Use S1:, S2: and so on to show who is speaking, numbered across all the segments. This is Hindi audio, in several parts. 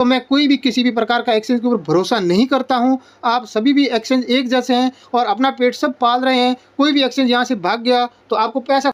S1: तो मैं कोई भी किसी भी प्रकार का एक्सचेंज के ऊपर भरोसा नहीं करता हूं। आप सभी भी एक्सचेंज एक जैसे हैं और अपना पेट सब पाल रहे हैं। कोई भी एक्सचेंज यहां से भाग गया तो आपको पैसा।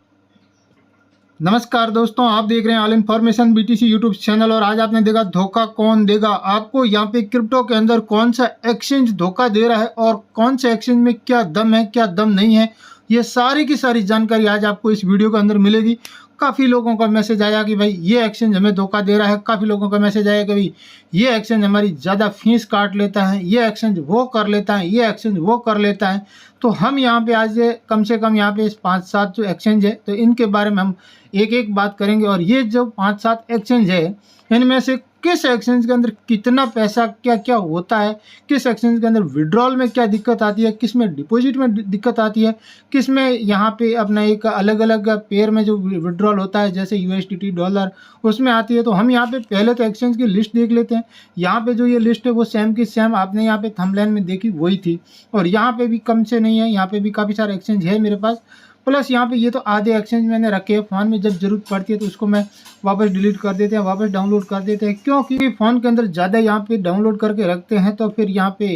S1: नमस्कार दोस्तों, आप देख रहे हैं all information BTC YouTube channel. और आज आपने देखा धोखा कौन देगा। आपको यहाँ पे क्रिप्टो के अंदर कौन सा एक्सचेंज धोखा दे रहा है और कौन सा एक्सचेंज में क्या दम है क्या दम नहीं है, ये सारी की सारी जानकारी आज आपको इस वीडियो के अंदर मिलेगी। काफ़ी लोगों का मैसेज आया कि भाई ये एक्सचेंज हमें धोखा दे रहा है। काफ़ी लोगों का मैसेज आया कि भाई ये एक्सचेंज हमारी ज़्यादा फीस काट लेता है, ये एक्सचेंज वो कर लेता है, ये एक्सचेंज वो कर लेता है। तो हम यहाँ पे आज कम से कम यहाँ पे 5-7 जो एक्सचेंज है तो इनके बारे में हम एक एक बात करेंगे। और ये जो 5-7 एक्सचेंज है इनमें से किस एक्सचेंज के अंदर कितना पैसा क्या क्या होता है, किस एक्सचेंज के अंदर विड्रॉल में क्या दिक्कत आती है, किस में डिपॉजिट में दिक्कत आती है, किस में यहाँ पे अपना एक अलग अलग पेयर में जो विड्रॉल होता है जैसे यूएसडीटी डॉलर उसमें आती है। तो हम यहाँ पे पहले तो एक्सचेंज की लिस्ट देख लेते हैं। यहाँ पे जो ये लिस्ट है वो सेम की सेम आपने यहाँ पे थंबनेल में देखी वही थी। और यहाँ पे भी कम से नहीं है, यहाँ पे भी काफ़ी सारे एक्सचेंज है मेरे पास। प्लस यहाँ पे ये तो आधे एक्सचेंज मैंने रखे हैं फ़ोन में, जब जरूरत पड़ती है तो उसको मैं वापस डिलीट कर देते हैं, वापस डाउनलोड कर देते हैं। क्योंकि फ़ोन के अंदर ज़्यादा यहाँ पे डाउनलोड करके रखते हैं तो फिर यहाँ पे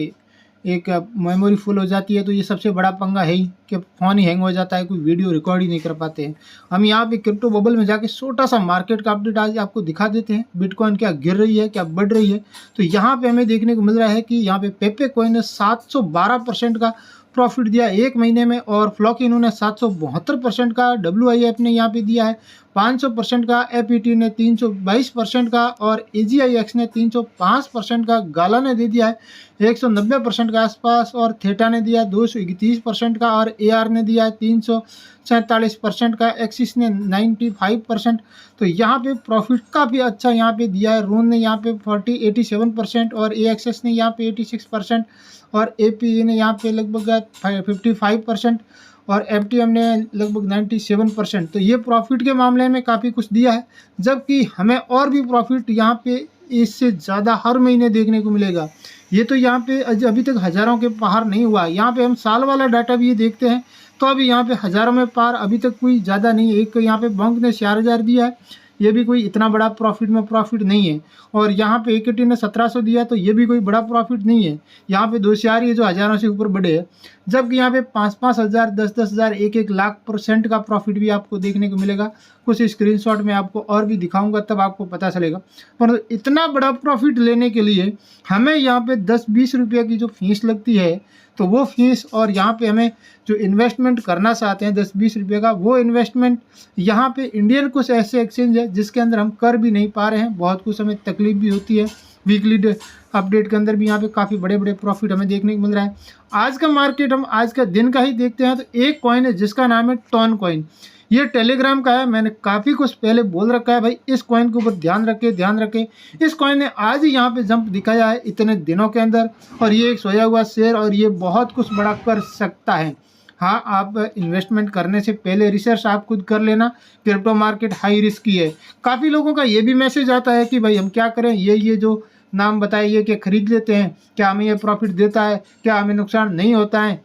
S1: एक मेमोरी फुल हो जाती है। तो ये सबसे बड़ा पंगा है ही कि फ़ोन ही हैंग हो जाता है, कोई वीडियो रिकॉर्ड ही नहीं कर पाते हैं। हम यहाँ पे क्रिप्टो बबल में जाके छोटा सा मार्केट का अपडेट आज आपको दिखा देते हैं। बिटकॉइन क्या गिर रही है क्या बढ़ रही है। तो यहाँ पे हमें देखने को मिल रहा है कि यहाँ पे पेपे कॉइन ने 712% का प्रॉफिट दिया एक महीने में। और फ्लॉक इन्होंने 772% का, WIF ने यहाँ पे दिया है 500% का, FET ने 322% का, और AGIX ने 305% का, गाला ने दे दिया है 190% के आसपास, और थेटा ने दिया 231% का, और AR ने दिया है 347% का, एक्सिस ने 95%। तो यहाँ पे प्रॉफिट काफ़ी अच्छा यहाँ पे दिया है। रून ने यहाँ पे 87%, और AXS ने यहाँ पे 86%, और APE ने यहाँ पे लगभग 55%, और FTM ने लगभग 97%। तो ये प्रॉफिट के मामले में काफ़ी कुछ दिया है। जबकि हमें और भी प्रॉफिट यहाँ पे इससे ज़्यादा हर महीने देखने को मिलेगा। ये तो यहाँ पे अभी तक हज़ारों के पार नहीं हुआ। यहाँ पे हम साल वाला डाटा भी देखते हैं तो अभी यहाँ पे हज़ारों में पार अभी तक कोई ज़्यादा नहीं है। एक यहाँ पे बैंक ने 4000 दिया है, ये भी कोई इतना बड़ा प्रॉफिट नहीं है। और यहाँ पे इक्विटी ने 1700 दिया तो ये भी कोई बड़ा प्रॉफिट नहीं है। यहाँ पे 2 4 ये जो हज़ारों से ऊपर बढ़े है। जबकि यहाँ पे 5-5 हज़ार 10-10 हज़ार 1-1 लाख % का प्रॉफिट भी आपको देखने को मिलेगा। कुछ स्क्रीनशॉट में आपको और भी दिखाऊंगा तब आपको पता चलेगा। पर इतना बड़ा प्रॉफिट लेने के लिए हमें यहाँ पे 10-20 रुपये की जो फीस लगती है तो वो फीस, और यहाँ पे हमें जो इन्वेस्टमेंट करना चाहते हैं 10-20 रुपये का, वो इन्वेस्टमेंट यहाँ पे इंडियन कुछ ऐसे एक्सचेंज है जिसके अंदर हम कर भी नहीं पा रहे हैं। बहुत कुछ हमें तकलीफ भी होती है। वीकली अपडेट के अंदर भी यहाँ पे काफ़ी बड़े बड़े प्रॉफिट हमें देखने को मिल रहा है। आज का मार्केट हम आज का दिन का ही देखते हैं तो एक कॉइन है जिसका नाम है टॉन कॉइन। ये टेलीग्राम का है। मैंने काफ़ी कुछ पहले बोल रखा है भाई इस कॉइन के ऊपर ध्यान रखें। इस कॉइन ने आज ही यहाँ पे जंप दिखाया है इतने दिनों के अंदर, और ये एक सोया हुआ शेयर, और ये बहुत कुछ बड़ा कर सकता है। हाँ, आप इन्वेस्टमेंट करने से पहले रिसर्च आप खुद कर लेना। क्रिप्टो मार्केट हाई रिस्क की है। काफ़ी लोगों का ये भी मैसेज आता है कि भाई हम क्या करें, ये जो नाम बताइए कि खरीद लेते हैं, क्या हमें ये प्रॉफिट देता है, क्या हमें नुकसान नहीं होता है।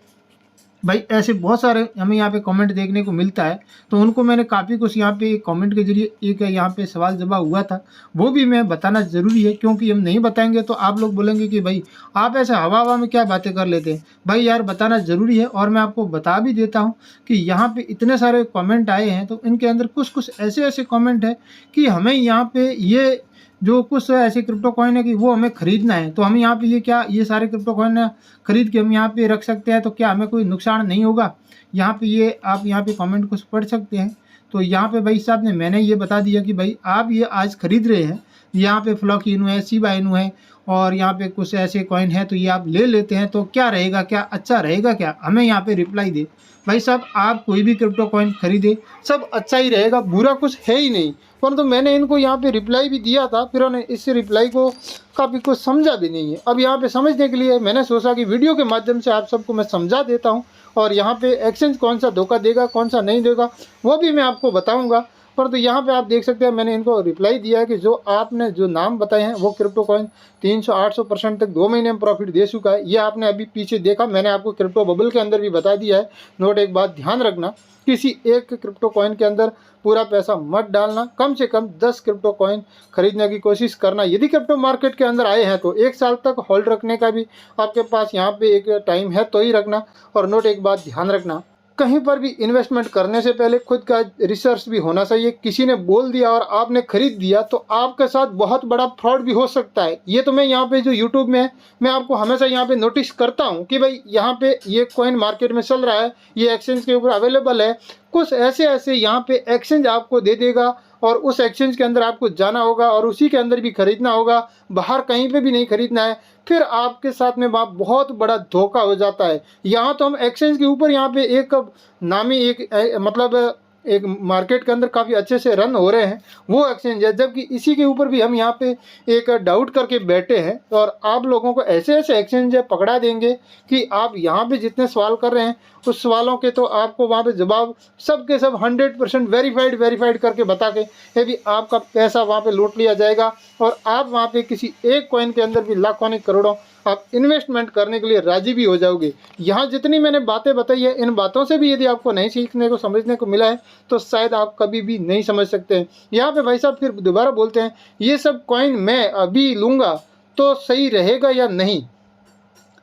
S1: भाई ऐसे बहुत सारे हमें यहाँ पे कमेंट देखने को मिलता है। तो उनको मैंने काफ़ी कुछ यहाँ पे कमेंट के जरिए एक यहाँ पे सवाल जवाब हुआ था, वो भी मैं बताना ज़रूरी है। क्योंकि हम नहीं बताएंगे तो आप लोग बोलेंगे कि भाई आप ऐसे हवा में क्या बातें कर लेते हैं। भाई यार बताना ज़रूरी है। और मैं आपको बता भी देता हूँ कि यहाँ पे इतने सारे कमेंट आए हैं तो इनके अंदर कुछ ऐसे कमेंट है कि हमें यहाँ पे ये जो कुछ ऐसे क्रिप्टो कॉइन है कि वो हमें खरीदना है। तो हम यहाँ पे ये सारे क्रिप्टो कॉइन खरीद के हम यहाँ पे रख सकते हैं, तो क्या हमें कोई नुकसान नहीं होगा। यहाँ पे ये आप यहाँ पे कमेंट कुछ पढ़ सकते हैं। तो यहाँ पे भाई साहब ने मैंने ये बता दिया कि भाई आप ये आज खरीद रहे हैं, यहाँ पे फ्लॉक इनू है, शिबा इनू है, और यहाँ पे कुछ ऐसे कॉइन है तो ये आप ले लेते हैं तो क्या रहेगा, क्या अच्छा रहेगा, क्या हमें यहाँ पे रिप्लाई दे। भाई साहब आप कोई भी क्रिप्टो कॉइन खरीदे सब अच्छा ही रहेगा, बुरा कुछ है ही नहीं। परंतु मैंने इनको यहाँ पे रिप्लाई भी दिया था, फिर उन्होंने इस रिप्लाई को काफ़ी कुछ समझा भी नहीं है। अब यहाँ पे समझने के लिए मैंने सोचा कि वीडियो के माध्यम से आप सबको मैं समझा देता हूँ। और यहाँ पे एक्सचेंज कौन सा धोखा देगा कौन सा नहीं देगा वो भी मैं आपको बताऊँगा। परंतु यहाँ पे आप देख सकते हैं मैंने इनको रिप्लाई दिया है कि जो आपने जो नाम बताए हैं वो क्रिप्टो कॉइन 300-800% तक 2 महीने में प्रॉफिट दे चुका है। ये आपने अभी पीछे देखा, मैंने आपको क्रिप्टो बबल के अंदर भी बता दिया है। नोट एक बात ध्यान रखना, किसी एक क्रिप्टो कॉइन के अंदर पूरा पैसा मत डालना, कम से कम 10 क्रिप्टो कॉइन खरीदने की कोशिश करना। यदि क्रिप्टो मार्केट के अंदर आए हैं तो 1 साल तक होल्ड रखने का भी आपके पास यहाँ पे एक टाइम है तो ही रखना। और नोट एक बात ध्यान रखना, कहीं पर भी इन्वेस्टमेंट करने से पहले खुद का रिसर्च भी होना चाहिए। किसी ने बोल दिया और आपने खरीद दिया तो आपके साथ बहुत बड़ा फ्रॉड भी हो सकता है। ये तो मैं यहाँ पे जो यूट्यूब में है मैं आपको हमेशा यहाँ पे नोटिस करता हूँ कि भाई यहाँ पे ये कॉइन मार्केट में चल रहा है, ये एक्सचेंज के ऊपर अवेलेबल है। कुछ ऐसे यहाँ पे एक्सचेंज आपको दे देगा और उस एक्सचेंज के अंदर आपको जाना होगा और उसी के अंदर भी खरीदना होगा, बाहर कहीं पे भी नहीं खरीदना है। फिर आपके साथ में वहाँ बहुत बड़ा धोखा हो जाता है। यहाँ तो हम एक्सचेंज के ऊपर यहाँ पे एक नामी मतलब एक मार्केट के अंदर काफ़ी अच्छे से रन हो रहे हैं वो एक्सचेंज है, जबकि इसी के ऊपर भी हम यहाँ पे एक डाउट करके बैठे हैं। और आप लोगों को ऐसे ऐसे एक्सचेंज पकड़ा देंगे कि आप यहाँ पे जितने सवाल कर रहे हैं उस सवालों के तो आपको वहाँ पे जवाब सब के सब 100% वेरीफाइड करके बता के ये भी आपका पैसा वहाँ पे लूट लिया जाएगा। और आप वहाँ पे किसी एक कॉइन के अंदर भी लाखों नहीं करोड़ों आप इन्वेस्टमेंट करने के लिए राजी भी हो जाओगे। यहाँ जितनी मैंने बातें बताई है इन बातों से भी यदि आपको नहीं सीखने को समझने को मिला है तो शायद आप कभी भी नहीं समझ सकते हैं। यहाँ पे भाई साहब फिर दोबारा बोलते हैं ये सब कॉइन मैं अभी लूँगा तो सही रहेगा या नहीं,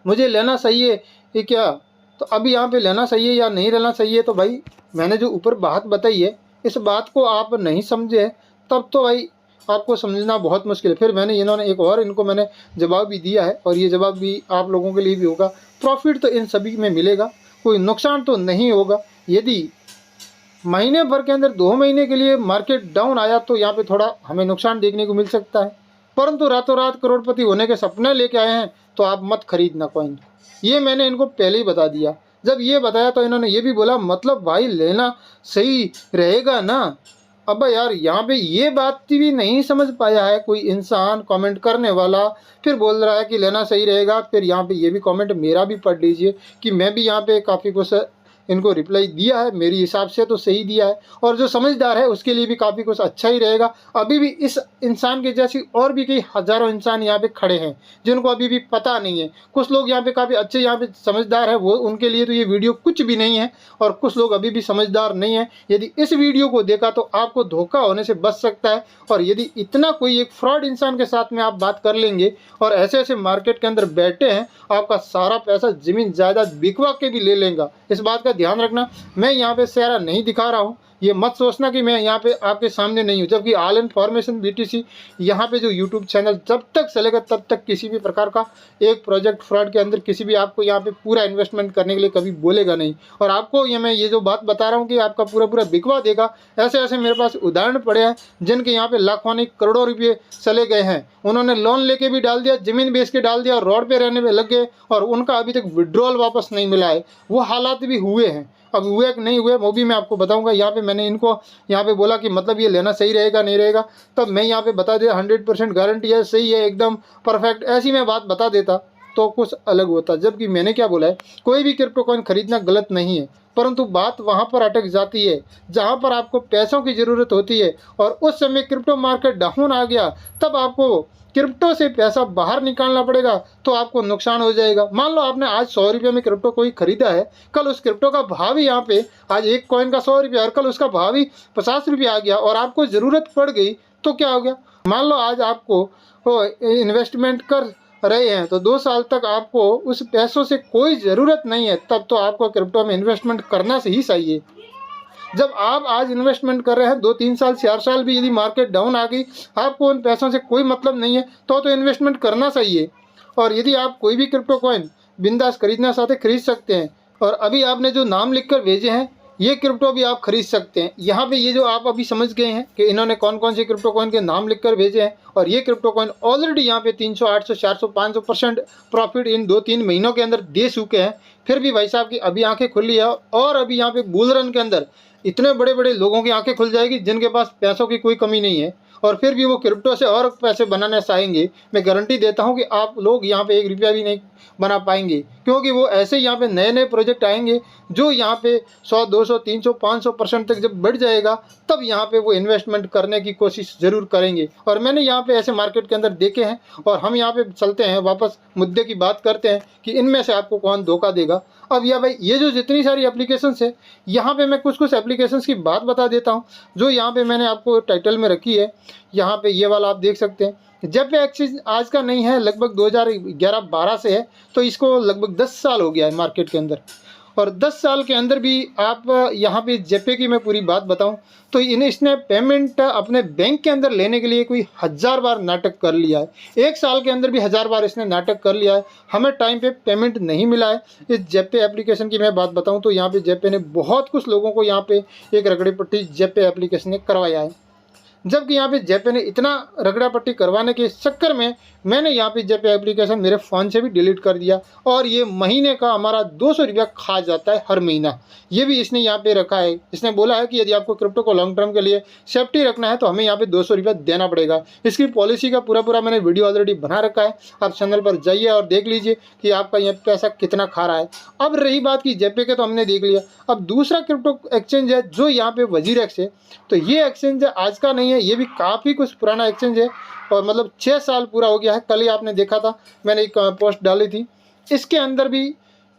S1: मुझे लेना सही है ये क्या, तो अभी यहाँ पे लेना सही है या नहीं लेना सही है। तो भाई मैंने जो ऊपर बात बताई है इस बात को आप नहीं समझे तब तो भाई आपको समझना बहुत मुश्किल है। फिर मैंने इन्होंने एक और इनको मैंने जवाब भी दिया है और ये जवाब भी आप लोगों के लिए भी होगा। प्रॉफिट तो इन सभी में मिलेगा, कोई नुकसान तो नहीं होगा। यदि महीने भर के अंदर 2 महीने के लिए मार्केट डाउन आया तो यहाँ पे थोड़ा हमें नुकसान देखने को मिल सकता है, परंतु रातों रात करोड़पति होने के सपने लेके आए हैं तो आप मत खरीदना कॉइन। ये मैंने इनको पहले ही बता दिया। जब ये बताया तो इन्होंने ये भी बोला मतलब भाई लेना सही रहेगा ना। अब यार यहाँ पे ये बात भी नहीं समझ पाया है कोई इंसान कमेंट करने वाला, फिर बोल रहा है कि लेना सही रहेगा। फिर यहाँ पे ये भी कमेंट मेरा भी पढ़ लीजिए कि मैं भी यहाँ पे काफ़ी कुछ इनको रिप्लाई दिया है, मेरी हिसाब से तो सही दिया है। और जो समझदार है उसके लिए भी काफ़ी कुछ अच्छा ही रहेगा। अभी भी इस इंसान के जैसी और भी कई हज़ारों इंसान यहाँ पे खड़े हैं जिनको अभी भी पता नहीं है। कुछ लोग यहाँ पे काफ़ी अच्छे यहाँ पे समझदार है, वो उनके लिए तो ये वीडियो कुछ भी नहीं है, और कुछ लोग अभी भी समझदार नहीं है। यदि इस वीडियो को देखा तो आपको धोखा होने से बच सकता है। और यदि इतना कोई एक फ्रॉड इंसान के साथ में आप बात कर लेंगे और ऐसे ऐसे मार्केट के अंदर बैठे हैं, आपका सारा पैसा ज़मीन जायदाद बिकवा के भी ले लेगा। इस बात का ध्यान रखना। मैं यहाँ पे चेहरा नहीं दिखा रहा हूँ, ये मत सोचना कि मैं यहाँ पे आपके सामने नहीं हूँ, जबकि ऑल इन्फॉर्मेशन BTC यहाँ पे जो यूट्यूब चैनल जब तक चलेगा तब तक किसी भी प्रकार का एक प्रोजेक्ट फ्रॉड के अंदर किसी भी आपको यहाँ पे पूरा इन्वेस्टमेंट करने के लिए कभी बोलेगा नहीं। और आपको ये मैं ये जो बात बता रहा हूँ कि आपका पूरा बिकवा देगा, ऐसे ऐसे मेरे पास उदाहरण पड़े हैं जिनके यहाँ पे लाखों नहीं करोड़ों रुपये चले गए हैं। उन्होंने लोन लेके भी डाल दिया, ज़मीन बेच के डाल दिया और रोड पे रहने में लग गए और उनका अभी तक विड्रॉल वापस नहीं मिला है। वो हालात भी हुए हैं, अब हुए कि नहीं हुए वो भी मैं आपको बताऊंगा। यहाँ पे मैंने इनको यहाँ पे बोला कि मतलब ये लेना सही रहेगा नहीं रहेगा, तब मैं यहाँ पे बता दिया 100% गारंटी है, सही है, एकदम परफेक्ट, ऐसी मैं बात बता देता तो कुछ अलग होता। जबकि मैंने क्या बोला है, कोई भी क्रिप्टो कॉइन खरीदना गलत नहीं है, परंतु बात वहाँ पर अटक जाती है जहाँ पर आपको पैसों की ज़रूरत होती है और उस समय क्रिप्टो मार्केट डाउन आ गया, तब आपको क्रिप्टो से पैसा बाहर निकालना पड़ेगा तो आपको नुकसान हो जाएगा। मान लो आपने आज 100 रुपये में क्रिप्टो कोई खरीदा है, कल उस क्रिप्टो का भाव ही यहाँ पे आज एक कॉइन का 100 रुपये और कल उसका भाव ही 50 रुपये आ गया और आपको ज़रूरत पड़ गई तो क्या हो गया। मान लो आज आपको इन्वेस्टमेंट कर रहे हैं तो 2 साल तक आपको उस पैसों से कोई ज़रूरत नहीं है, तब तो आपको क्रिप्टो में इन्वेस्टमेंट करना ही चाहिए। जब आप आज इन्वेस्टमेंट कर रहे हैं 2-3 साल 4 साल भी यदि मार्केट डाउन आ गई, आपको उन पैसों से कोई मतलब नहीं है तो इन्वेस्टमेंट करना चाहिए। और यदि आप कोई भी क्रिप्टो कॉइन बिंदास खरीदना चाहते खरीद सकते हैं। और अभी आपने जो नाम लिखकर भेजे हैं ये क्रिप्टो भी आप खरीद सकते हैं। यहाँ पे ये जो आप अभी समझ गए हैं कि इन्होंने कौन कौन से क्रिप्टो कॉइन के नाम लिखकर भेजे हैं, और ये क्रिप्टो कॉइन ऑलरेडी यहाँ पे 300, 800, 400, 500% प्रॉफिट इन 2-3 महीनों के अंदर दे चुके हैं। फिर भी भाई साहब की अभी आंखें खुली है और अभी यहाँ पे बुल रन के अंदर इतने बड़े बड़े लोगों की आंखें खुल जाएगी जिनके पास पैसों की कोई कमी नहीं है और फिर भी वो क्रिप्टो से और पैसे बनाना चाहेंगे, मैं गारंटी देता हूँ कि आप लोग यहाँ पे 1 रुपया भी नहीं बना पाएंगे, क्योंकि वो ऐसे यहाँ पे नए नए प्रोजेक्ट आएंगे जो यहाँ पे 100, 200, 300, 500% तक जब बढ़ जाएगा तब यहाँ पे वो इन्वेस्टमेंट करने की कोशिश ज़रूर करेंगे। और मैंने यहाँ पे ऐसे मार्केट के अंदर देखे हैं। और हम यहाँ पे चलते हैं, वापस मुद्दे की बात करते हैं कि इनमें से आपको कौन धोखा देगा। अब या भाई ये जो जितनी सारी एप्लीकेशंस है, यहाँ पे मैं कुछ एप्लीकेशंस की बात बता देता हूँ जो यहाँ पे मैंने आपको टाइटल में रखी है। यहाँ पे ये वाला आप देख सकते हैं। जेपे एक्सचेंज आज का नहीं है, लगभग 2011-12 से है, तो इसको लगभग 10 साल हो गया है मार्केट के अंदर। और 10 साल के अंदर भी आप यहाँ पे जेपे की मैं पूरी बात बताऊँ तो इसने पेमेंट अपने बैंक के अंदर लेने के लिए कोई 1000 बार नाटक कर लिया है। 1 साल के अंदर भी 1000 बार इसने नाटक कर लिया है, हमें टाइम पे पेमेंट नहीं मिला है। इस जेपे एप्लीकेशन की मैं बात बताऊं तो यहाँ पे जेपे ने बहुत कुछ लोगों को यहाँ पे एक रगड़ी पट्टी जेपे एप्लीकेशन ने करवाया है। जबकि यहाँ पे जेपे ने इतना रगड़ा पट्टी करवाने के चक्कर में मैंने यहाँ पे जेपे एप्लीकेशन मेरे फ़ोन से भी डिलीट कर दिया, और ये महीने का हमारा 200 रुपया खा जाता है हर महीना। ये भी इसने यहाँ पे रखा है। इसने बोला है कि यदि आपको क्रिप्टो को लॉन्ग टर्म के लिए सेफ्टी रखना है तो हमें यहाँ पे 200 रुपया देना पड़ेगा। इसकी पॉलिसी का पूरा मैंने वीडियो ऑलरेडी बना रखा है, आप चैनल पर जाइए और देख लीजिए कि आपका यहाँ पैसा कितना खा रहा है। अब रही बात की जेपे के, तो हमने देख लिया। अब दूसरा क्रिप्टो एक्सचेंज है जो यहाँ पे वजीरेक्स है। तो ये एक्सचेंज आज का नहीं है, ये भी काफ़ी कुछ पुराना एक्सचेंज है, और मतलब 6 साल पूरा हो गया है। कल ही आपने देखा था, मैंने एक पोस्ट डाली थी। इसके अंदर भी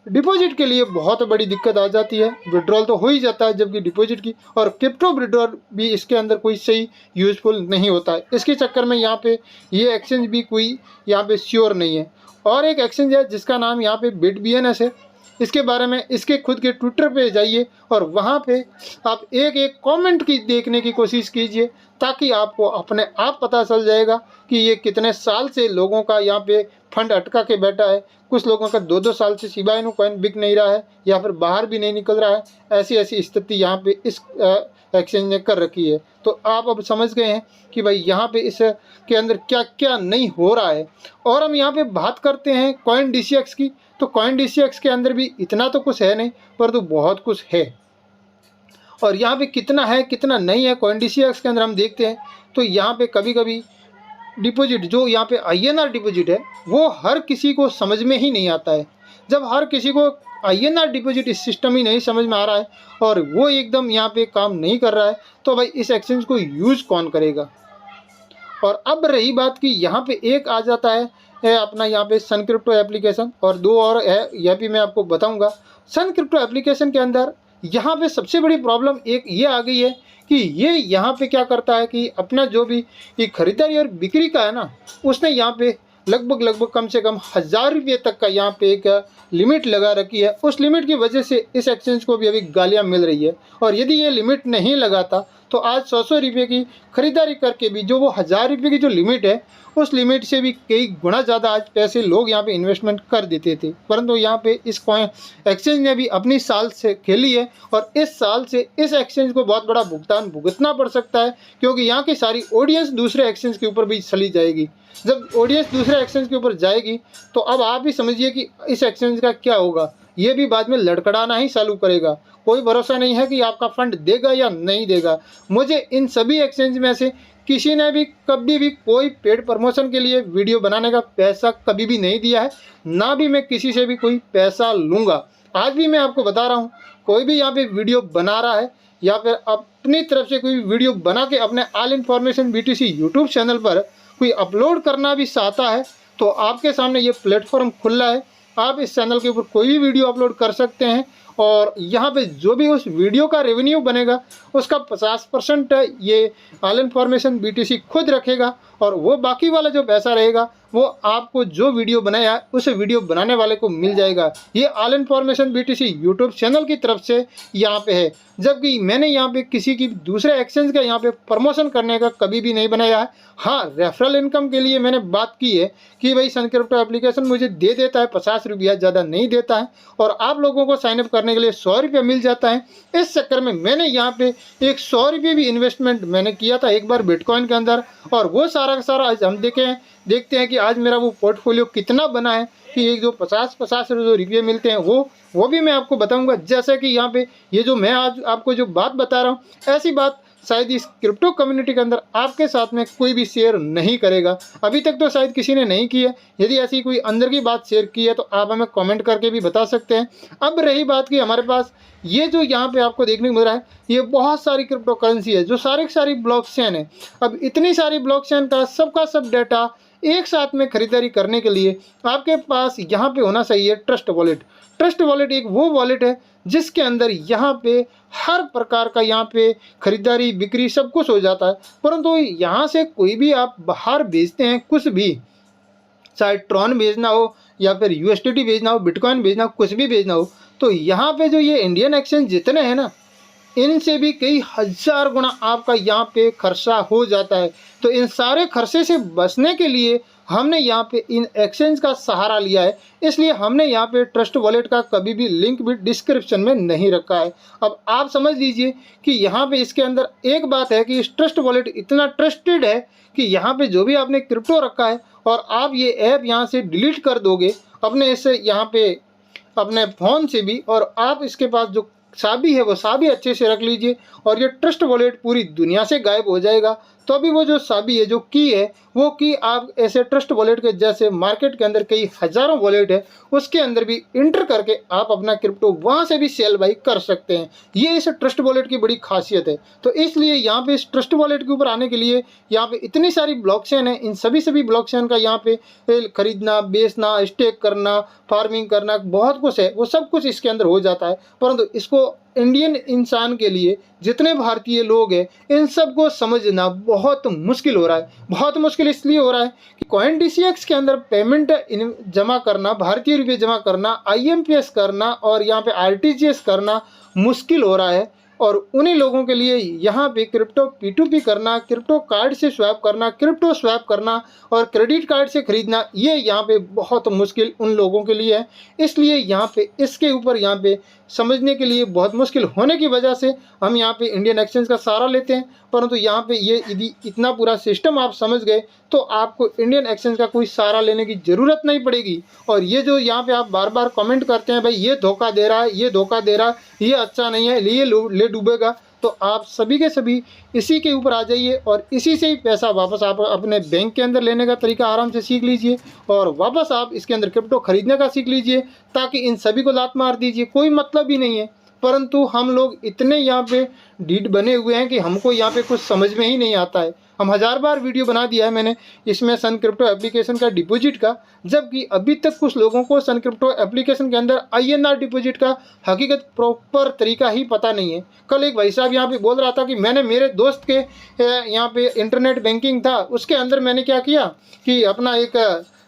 S1: डिपॉजिट के लिए बहुत बड़ी दिक्कत आ जाती है। विड्रॉल तो हो ही जाता है जबकि डिपॉजिट की, और क्रिप्टो विड्रॉल भी इसके अंदर कोई सही यूज़फुल नहीं होता है। इसके चक्कर में यहाँ पे ये एक्सचेंज भी कोई यहाँ पे श्योर नहीं है। और एक एक्सचेंज है जिसका नाम यहाँ पे BitBNS है। इसके बारे में इसके खुद के ट्विटर पे जाइए और वहाँ पे आप एक एक कमेंट की देखने की कोशिश कीजिए, ताकि आपको अपने आप पता चल जाएगा कि ये कितने साल से लोगों का यहाँ पे फंड अटका के बैठा है। कुछ लोगों का 2-2 साल से शिबा इनू कॉइन बिक नहीं रहा है, या फिर बाहर भी नहीं निकल रहा है। ऐसी स्थिति यहाँ पे इस एक्सचेंज ने कर रखी है। तो आप अब समझ गए हैं कि भाई यहाँ पे इस के अंदर क्या क्या नहीं हो रहा है। और हम यहाँ पे बात करते हैं CoinDCX की, तो CoinDCX के अंदर भी इतना तो कुछ है नहीं, परंतु बहुत कुछ है। और यहाँ पे कितना है कितना नहीं है CoinDCX के अंदर हम देखते हैं, तो यहाँ पे कभी कभी डिपॉजिट जो यहाँ पे INR डिपॉजिट है वो हर किसी को समझ में ही नहीं आता है। जब हर किसी को INR डिपॉजिट इस सिस्टम ही नहीं समझ में आ रहा है और वो एकदम यहाँ पे काम नहीं कर रहा है, तो भाई इस एक्सचेंज को यूज़ कौन करेगा। और अब रही बात कि यहाँ पे एक आ जाता है अपना यहाँ पे सन क्रिप्टो एप्लीकेशन, और 2 और है, यह भी मैं आपको बताऊँगा। सन क्रिप्टो एप्लीकेशन के अंदर यहाँ पे सबसे बड़ी प्रॉब्लम एक ये आ गई है कि ये यहाँ पे क्या करता है कि अपना जो भी ये खरीदारी और बिक्री का है ना, उसने यहाँ पे लगभग कम से कम 1000 रुपये तक का यहाँ पे एक लिमिट लगा रखी है। उस लिमिट की वजह से इस एक्सचेंज को भी अभी गालियाँ मिल रही है। और यदि ये लिमिट नहीं लगाता तो आज 100 रुपये की खरीदारी करके भी जो वो 1000 रुपये की जो लिमिट है, उस लिमिट से भी कई गुना ज़्यादा आज पैसे लोग यहाँ पे इन्वेस्टमेंट कर देते थे। परंतु यहाँ पे इस एक्सचेंज ने भी अपनी साल से खेली है, और इस साल से इस एक्सचेंज को बहुत बड़ा भुगतान भुगतना पड़ सकता है, क्योंकि यहाँ की सारी ऑडियंस दूसरे एक्सचेंज के ऊपर भी चली जाएगी। जब ऑडियंस दूसरे एक्सचेंज के ऊपर जाएगी तो अब आप ही समझिए कि इस एक्सचेंज का क्या होगा। ये भी बाद में लड़खड़ाना ही चालू करेगा। कोई भरोसा नहीं है कि आपका फंड देगा या नहीं देगा। मुझे इन सभी एक्सचेंज में से किसी ने भी कभी भी कोई पेड प्रमोशन के लिए वीडियो बनाने का पैसा कभी भी नहीं दिया है, ना भी मैं किसी से भी कोई पैसा लूँगा। आज भी मैं आपको बता रहा हूँ, कोई भी यहाँ पे वीडियो बना रहा है या फिर अपनी तरफ से कोई वीडियो बना के अपने all information BTC YouTube channel पर कोई अपलोड करना भी चाहता है, तो आपके सामने ये प्लेटफॉर्म खुला है। आप इस चैनल के ऊपर कोई भी वीडियो अपलोड कर सकते हैं, और यहाँ पे जो भी उस वीडियो का रेवेन्यू बनेगा उसका 50% ये ऑल इन्फॉर्मेशन BTC खुद रखेगा, और वो बाकी वाला जो पैसा रहेगा वो आपको जो वीडियो बनाया उस वीडियो बनाने वाले को मिल जाएगा। ये all information BTC YouTube channel की तरफ से यहाँ पे है। जबकि मैंने यहाँ पे किसी की दूसरे एक्सचेंज का यहाँ पे प्रमोशन करने का कभी भी नहीं बनाया है। हाँ, रेफरल इनकम के लिए मैंने बात की है कि भाई सन क्रिप्टो एप्लीकेशन मुझे दे देता है 50 रुपया, ज़्यादा नहीं देता है, और आप लोगों को साइनअप करने के लिए 100 रुपया मिल जाता है। इस चक्कर में मैंने यहाँ पे एक 100 रुपये भी इन्वेस्टमेंट मैंने किया था एक बार बिटकॉइन के अंदर, और वो सारा का सारा आज हम देखते हैं कि आज मेरा वो पोर्टफोलियो कितना बना है कि एक जो 50 रुपये मिलते हैं वो भी मैं आपको बताऊंगा। जैसे कि यहाँ पे ये जो मैं आज आपको जो बात बता रहा हूँ, ऐसी बात शायद इस क्रिप्टो कम्युनिटी के अंदर आपके साथ में कोई भी शेयर नहीं करेगा। अभी तक तो शायद किसी ने नहीं की है। यदि ऐसी कोई अंदर की बात शेयर की है तो आप हमें कमेंट करके भी बता सकते हैं। अब रही बात कि हमारे पास ये जो यहाँ पे आपको देखने को मिल रहा है, ये बहुत सारी क्रिप्टो करेंसी है जो सारी की सारी ब्लॉकचेन है। अब इतनी सारी ब्लॉकचेन का सब डाटा एक साथ में खरीदारी करने के लिए आपके पास यहाँ पे होना चाहिए ट्रस्ट वॉलेट। ट्रस्ट वॉलेट एक वो वॉलेट है जिसके अंदर यहाँ पे हर प्रकार का यहाँ पे खरीदारी बिक्री सब कुछ हो जाता है। परंतु यहाँ से कोई भी आप बाहर भेजते हैं कुछ भी, चाहे ट्रॉन भेजना हो या फिर यूएसडीटी भेजना हो, बिटकॉइन भेजना हो, कुछ भी भेजना हो, तो यहाँ पे जो ये इंडियन एक्सचेंज जितने हैं ना, इनसे भी कई हजार गुना आपका यहाँ पे खर्चा हो जाता है। तो इन सारे खर्चे से बचने के लिए हमने यहाँ पे इन एक्सचेंज का सहारा लिया है। इसलिए हमने यहाँ पे ट्रस्ट वॉलेट का कभी भी लिंक भी डिस्क्रिप्शन में नहीं रखा है। अब आप समझ लीजिए कि यहाँ पे इसके अंदर एक बात है कि इस ट्रस्ट वॉलेट इतना ट्रस्टेड है कि यहाँ पे जो भी आपने क्रिप्टो रखा है और आप ये ऐप यहाँ से डिलीट कर दोगे अपने इससे यहाँ पे अपने फ़ोन से भी, और आप इसके पास जो चाबी है वो चाबी अच्छे से रख लीजिए और ये ट्रस्ट वॉलेट पूरी दुनिया से गायब हो जाएगा। तो अभी वो जो चाबी है, जो की है, वो की आप ऐसे ट्रस्ट वॉलेट के जैसे मार्केट के अंदर कई हज़ारों वॉलेट है उसके अंदर भी इंटर करके आप अपना क्रिप्टो वहाँ से भी सेल बाई कर सकते हैं। ये इस ट्रस्ट वॉलेट की बड़ी खासियत है। तो इसलिए यहाँ पे इस ट्रस्ट वॉलेट के ऊपर आने के लिए यहाँ पे इतनी सारी ब्लॉकचेन है, इन सभी ब्लॉकचेन का यहाँ पे खरीदना, बेचना, स्टेक करना, फार्मिंग करना, बहुत कुछ है, वो सब कुछ इसके अंदर हो जाता है। परंतु इसको इंडियन इंसान के लिए, जितने भारतीय लोग हैं, इन सब को समझना बहुत मुश्किल हो रहा है। बहुत मुश्किल इसलिए हो रहा है कि CoinDCX के अंदर पेमेंट जमा करना, भारतीय रुपये जमा करना, IMPS करना और यहाँ पे RTGS करना मुश्किल हो रहा है। और उन्हीं लोगों के लिए यहाँ पे क्रिप्टो P2P करना, क्रिप्टो कार्ड से स्वैप करना, क्रिप्टो स्वैप करना और क्रेडिट कार्ड से खरीदना, ये यहाँ पे बहुत मुश्किल उन लोगों के लिए है। इसलिए यहाँ पे इसके ऊपर यहाँ पे समझने के लिए बहुत मुश्किल होने की वजह से हम यहाँ पे इंडियन एक्सचेंज का सहारा लेते हैं। परंतु यहाँ पे ये यदि इतना पूरा सिस्टम आप समझ गए तो आपको इंडियन एक्सचेंज का कोई सहारा लेने की ज़रूरत नहीं पड़ेगी। और ये जो यहाँ पे आप बार बार कमेंट करते हैं, भाई ये धोखा दे रहा है, ये धोखा दे रहा है, ये अच्छा नहीं है, ये ले डूबेगा, तो आप सभी के सभी इसी के ऊपर आ जाइए और इसी से ही पैसा वापस आप अपने बैंक के अंदर लेने का तरीका आराम से सीख लीजिए और वापस आप इसके अंदर क्रिप्टो खरीदने का सीख लीजिए, ताकि इन सभी को लात मार दीजिए। कोई मतलब ही नहीं है। परंतु हम लोग इतने यहाँ पे ढीठ बने हुए हैं कि हमको यहाँ पे कुछ समझ में ही नहीं आता है। हम 1000 बार वीडियो बना दिया है मैंने इसमें सन क्रिप्टो एप्लीकेशन का डिपॉजिट का, जबकि अभी तक कुछ लोगों को सन क्रिप्टो एप्लीकेशन के अंदर INR डिपॉजिट का हकीकत प्रॉपर तरीका ही पता नहीं है। कल एक भाई साहब यहाँ पे बोल रहा था कि मैंने मेरे दोस्त के यहाँ पे इंटरनेट बैंकिंग था, उसके अंदर मैंने क्या किया कि अपना एक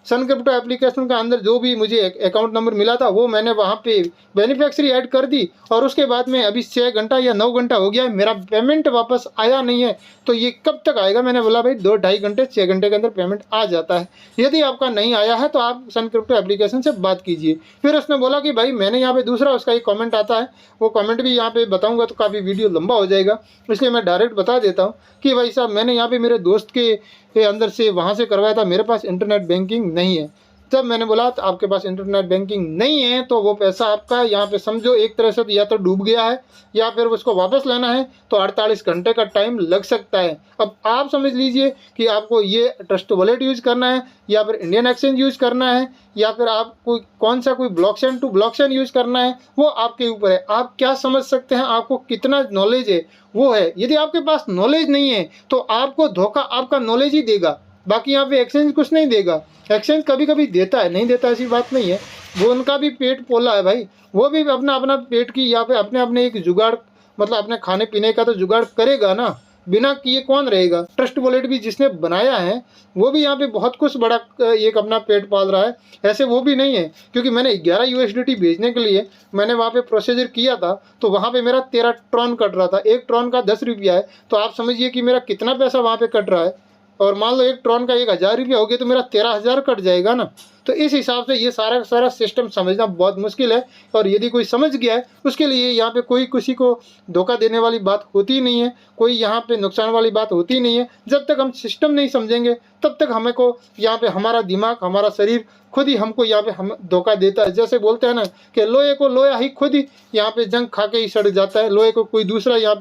S1: सन क्रिप्टो एप्लीकेशन का अंदर जो भी मुझे अकाउंट नंबर मिला था वो मैंने वहाँ पे बेनिफिशियरी ऐड कर दी और उसके बाद में अभी 6 घंटा या 9 घंटा हो गया है, मेरा पेमेंट वापस आया नहीं है। तो ये कब तक आएगा? मैंने बोला भाई 2-2.5 घंटे 6 घंटे के अंदर पेमेंट आ जाता है। यदि आपका नहीं आया है तो आप सन क्रिप्टो एप्लीकेशन से बात कीजिए। फिर उसने बोला कि भाई मैंने यहाँ पे दूसरा उसका एक कमेंट आता है, वो कमेंट भी यहाँ पे बताऊँगा तो काफ़ी वीडियो लंबा हो जाएगा, इसलिए मैं डायरेक्ट बता देता हूँ कि भाई साहब मैंने यहाँ पे मेरे दोस्त के अंदर से वहाँ से करवाया था, मेरे पास इंटरनेट बैंकिंग नहीं है। तब मैंने बोला तो आपके पास इंटरनेट बैंकिंग नहीं है तो वो पैसा आपका यहाँ पे समझो एक तरह से तो या तो डूब गया है या फिर उसको वापस लाना है तो 48 घंटे का टाइम लग सकता है। अब आप समझ लीजिए कि आपको ये ट्रस्ट वॉलेट यूज़ करना है या फिर इंडियन एक्सचेंज यूज़ करना है या फिर आप कौन सा ब्लॉकचेन टू ब्लॉकचेन यूज़ करना है, वो आपके ऊपर है। आप क्या समझ सकते हैं, आपको कितना नॉलेज है वो है। यदि आपके पास नॉलेज नहीं है तो आपको धोखा आपका नॉलेज ही देगा, बाकी यहाँ पे एक्सचेंज कुछ नहीं देगा। एक्सचेंज कभी कभी देता है, नहीं देता ऐसी बात नहीं है, वो उनका भी पेट पोला है भाई, वो भी अपना पेट की यहाँ पे अपने एक जुगाड़, मतलब अपने खाने पीने का तो जुगाड़ करेगा ना, बिना किए कौन रहेगा। ट्रस्ट वॉलेट भी जिसने बनाया है वो भी यहाँ पे बहुत कुछ बड़ा एक अपना पेट पाल रहा है, ऐसे वो भी नहीं है। क्योंकि मैंने 11 USDT भेजने के लिए मैंने वहाँ पे प्रोसीजर किया था तो वहाँ पे मेरा 13 ट्रॉन कट रहा था, एक ट्रॉन का 10 रुपया है, तो आप समझिए कि मेरा कितना पैसा वहाँ पे कट रहा है। और मान लो एक ट्रॉन का 1000 रुपया हो गया तो मेरा 13,000 कट जाएगा ना। तो इस हिसाब से ये सारा का सारा सिस्टम समझना बहुत मुश्किल है, और यदि कोई समझ गया है उसके लिए यहाँ पे कोई किसी को धोखा देने वाली बात होती नहीं है, कोई यहाँ पे नुकसान वाली बात होती नहीं है। जब तक हम सिस्टम नहीं समझेंगे तब तक हमें को यहाँ पे हमारा दिमाग, हमारा शरीर खुद ही हमको यहाँ पे हम धोखा देता है। जैसे बोलते हैं ना कि लोहे को लोहा ही खुद ही यहाँ पे जंग खा के ही सड़ जाता है, लोहे को कोई दूसरा यहाँ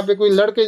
S1: पे कोई लड़के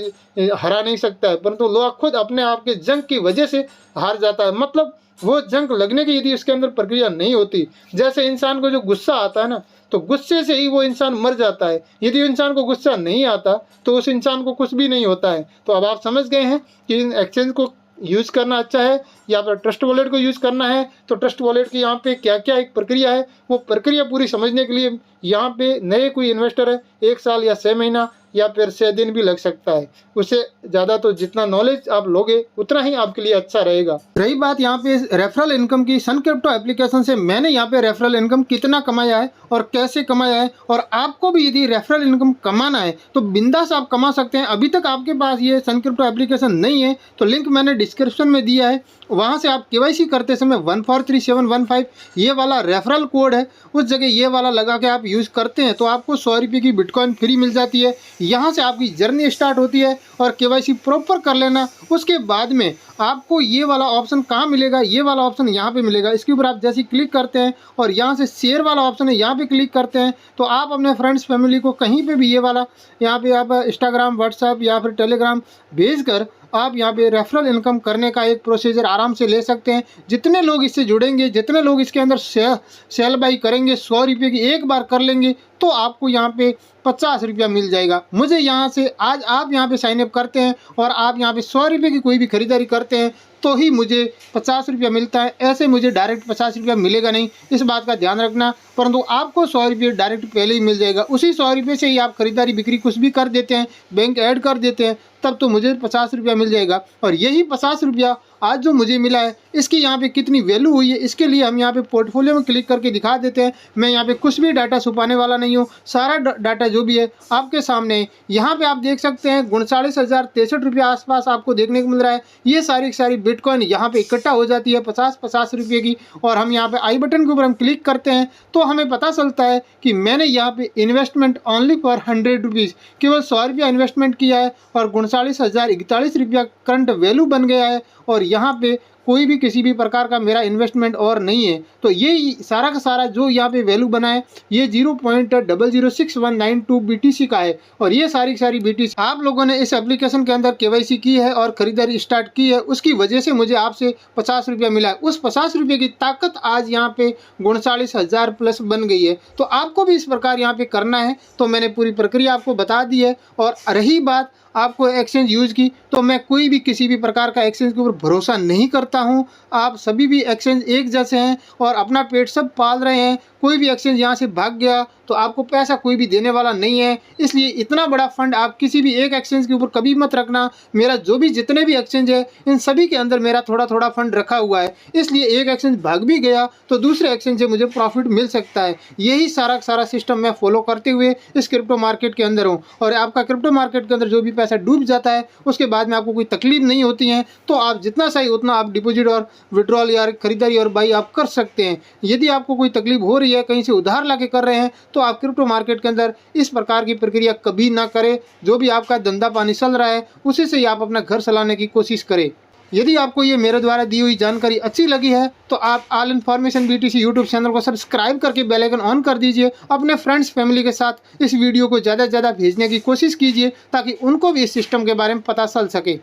S1: हरा नहीं सकता है, परंतु लोहा खुद अपने आप के जंग की वजह से हार जाता है। मतलब वो जंग लगने की यदि उसके अंदर प्रक्रिया नहीं होती, जैसे इंसान को जो गुस्सा आता है ना, तो गुस्से से ही वो इंसान मर जाता है। यदि इंसान को गुस्सा नहीं आता तो उस इंसान को कुछ भी नहीं होता है। तो अब आप समझ गए हैं कि इन एक्सचेंज को यूज़ करना अच्छा है या फिर ट्रस्ट वॉलेट को यूज़ करना है। तो ट्रस्ट वॉलेट की यहाँ पे क्या क्या एक प्रक्रिया है, वो प्रक्रिया पूरी समझने के लिए यहाँ पे नए कोई इन्वेस्टर है 1 साल या 6 महीना या फिर 6 दिन भी लग सकता है। उससे ज़्यादा तो जितना नॉलेज आप लोगे उतना ही आपके लिए अच्छा रहेगा। रही बात यहाँ पे रेफरल इनकम की, सन क्रिप्टो एप्लीकेशन से मैंने यहाँ पे रेफरल इनकम कितना कमाया है और कैसे कमाया है, और आपको भी यदि रेफरल इनकम कमाना है तो बिंदास आप कमा सकते हैं। अभी तक आपके पास ये सन क्रिप्टो एप्लीकेशन नहीं है तो लिंक मैंने डिस्क्रिप्शन में दिया है, वहाँ से आप KYC करते समय 143715 ये वाला रेफरल कोड है, उस जगह ये वाला लगा के आप यूज़ करते हैं तो आपको 100 रुपये की बिटकॉइन फ्री मिल जाती है। यहाँ से आपकी जर्नी स्टार्ट होती है, और KYC प्रॉपर कर लेना। उसके बाद में आपको ये वाला ऑप्शन कहाँ मिलेगा, ये वाला ऑप्शन यहाँ पे मिलेगा। इसके ऊपर आप जैसे क्लिक करते हैं और यहाँ से शेयर वाला ऑप्शन है, यहाँ पे क्लिक करते हैं तो आप अपने फ्रेंड्स फैमिली को कहीं पे भी ये वाला यहाँ पे आप इंस्टाग्राम, व्हाट्सएप या फिर टेलीग्राम भेजकर आप यहाँ पे रेफरल इनकम करने का एक प्रोसीजर आराम से ले सकते हैं। जितने लोग इससे जुड़ेंगे, जितने लोग इसके अंदर सेल बाई करेंगे, 100 रुपये की एक बार कर लेंगे तो आपको यहाँ पे 50 रुपया मिल जाएगा। मुझे यहाँ से आज आप यहाँ पे साइन अप करते हैं और आप यहाँ पे 100 रुपये की कोई भी खरीदारी करते हैं तो ही मुझे 50 रुपया मिलता है, ऐसे मुझे डायरेक्ट 50 रुपया मिलेगा नहीं, इस बात का ध्यान रखना। परंतु आपको 100 रुपये डायरेक्ट पहले ही मिल जाएगा। उसी 100 रुपये से ही आप खरीदारी बिक्री कुछ भी कर देते हैं, बैंक ऐड कर देते हैं, तब तो मुझे 50 रुपया मिल जाएगा। और यही 50 रुपया आज जो मुझे मिला है इसकी यहाँ पे कितनी वैल्यू हुई है, इसके लिए हम यहाँ पे पोर्टफोलियो में क्लिक करके दिखा देते हैं। मैं यहाँ पे कुछ भी डाटा छुपाने वाला नहीं हूँ, सारा डाटा जो भी है आपके सामने। यहाँ पे आप देख सकते हैं 39,063 रुपया आसपास आपको देखने को मिल रहा है। ये सारी सारी बिटकॉइन यहाँ पे इकट्ठा हो जाती है 50-50 रुपये की, और हम यहाँ पे आई बटन के ऊपर हम क्लिक करते हैं तो हमें पता चलता है कि मैंने यहाँ पे इन्वेस्टमेंट ओनली फॉर 100 रुपीज़, केवल 100 रुपया इन्वेस्टमेंट किया है और 39,041 रुपया करंट वैल्यू बन गया है। और यहाँ पे कोई भी किसी भी प्रकार का मेरा इन्वेस्टमेंट और नहीं है। तो ये सारा का सारा जो यहाँ पे वैल्यू बना है ये 0.006192 BTC का है, और ये सारी सारी BTC आप लोगों ने इस एप्लीकेशन के अंदर KYC की है और खरीदारी स्टार्ट की है, उसकी वजह से मुझे आपसे 50 रुपया मिला है। उस 50 रुपये की ताकत आज यहाँ पे 39,000 प्लस बन गई है। तो आपको भी इस प्रकार यहाँ पे करना है। तो मैंने पूरी प्रक्रिया आपको बता दी है। और रही बात आपको एक्सचेंज यूज़ की, तो मैं कोई भी किसी भी प्रकार का एक्सचेंज के ऊपर भरोसा नहीं करता हूं। आप सभी भी एक्सचेंज एक जैसे हैं और अपना पेट सब पाल रहे हैं। कोई भी एक्सचेंज यहां से भाग गया तो आपको पैसा कोई भी देने वाला नहीं है। इसलिए इतना बड़ा फंड आप किसी भी एक एक्सचेंज के ऊपर कभी मत रखना। मेरा जो भी जितने भी एक्सचेंज है इन सभी के अंदर मेरा थोड़ा थोड़ा फंड रखा हुआ है, इसलिए एक एक्सचेंज भाग भी गया तो दूसरे एक्सचेंज से मुझे प्रॉफिट मिल सकता है। यही सारा सिस्टम मैं फॉलो करते हुए इस क्रिप्टो मार्केट के अंदर हूँ। और आपका क्रिप्टो मार्केट के अंदर जो भी पैसा डूब जाता है उसके बाद में आपको कोई तकलीफ नहीं होती है, तो आप जितना सही उतना आप डिपॉजिट और विड्रॉल या खरीदारी और बाई आप कर सकते हैं। यदि आपको कोई तकलीफ हो रही है, कहीं से उधार लाके कर रहे हैं, तो आप क्रिप्टो मार्केट के अंदर इस प्रकार की प्रक्रिया कभी ना करें। जो भी आपका धंधा पानी चल रहा है उसी से ही आप अपना घर चलाने की कोशिश करें। यदि आपको ये मेरे द्वारा दी हुई जानकारी अच्छी लगी है तो आप all information BTC YouTube channel को सब्सक्राइब करके बेल आइकन ऑन कर दीजिए। अपने फ्रेंड्स फैमिली के साथ इस वीडियो को ज़्यादा से ज़्यादा भेजने की कोशिश कीजिए ताकि उनको भी इस सिस्टम के बारे में पता चल सके।